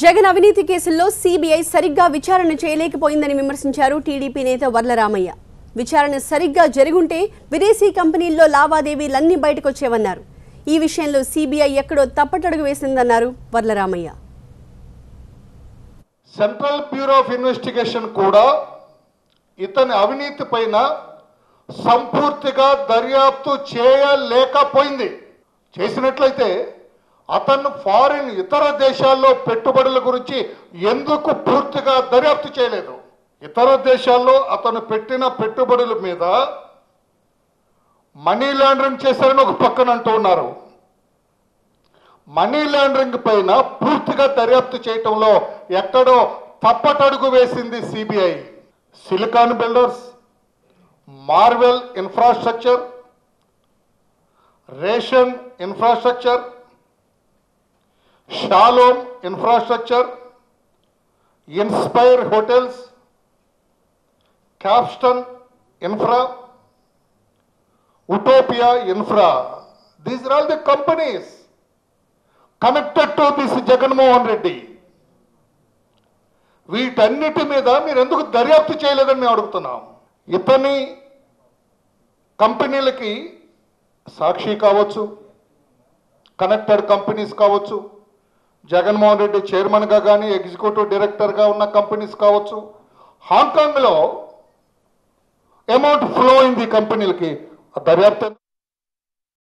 జగన్ అవినీతి కేసుల్లో సీబీఐ సరిగ్గా విచారణ చేయలేకపోయిందని విమర్శించారు టీడీపీ నేత వర్లరామయ్య. విచారణ సరిగ్గా జరుగుంటే విదేశీ కంపెనీల్లో లావాదేవీలన్నీ బయటకొచ్చేవన్నారు. ఈ విషయంలో సీబీఐ ఎక్కడో తప్పటడుగు వేసిందన్నారు Varla Ramaiah. Central bureau of investigation కూడా ఇతని అవినీతి పైన సంపూర్తిగా దర్యాప్తు చేయలేకపోయింది. చేసినట్లయితే అతను ఫారిన్ ఇతర దేశాల్లో పెట్టుబడుల గురించి ఎందుకు పూర్తిగా దర్యాప్తు చేయలేదు? ఇతర దేశాల్లో అతను పెట్టిన పెట్టుబడుల మీద మనీ లాండరింగ్ చేశారని ఒక పక్కన అంటూ ఉన్నారు. మనీ లాండరింగ్ పైన పూర్తిగా దర్యాప్తు చేయటంలో ఎక్కడో తప్పటడుగు వేసింది CBI. Silicon builders, marvel infrastructure, ration infrastructure, shalom infrastructure, inspire hotels, capstone infra, utopia infra, these are all the companies connected to this Jaganmohan Reddy. వీటన్నిటి మీద మీరు ఎందుకు దర్యాప్తు చేయలేదని మేము అడుగుతున్నాం. ఇతని కంపెనీలకి సాక్షి కావచ్చు, కనెక్టెడ్ కంపెనీస్ కావచ్చు, జగన్మోహన్ రెడ్డి చైర్మన్గా కానీ ఎగ్జిక్యూటివ్ డైరెక్టర్గా ఉన్న కంపెనీస్ కావచ్చు, హాంకాంగ్లో అమౌంట్ ఫ్లో అయింది కంపెనీలకి. దర్యాప్తు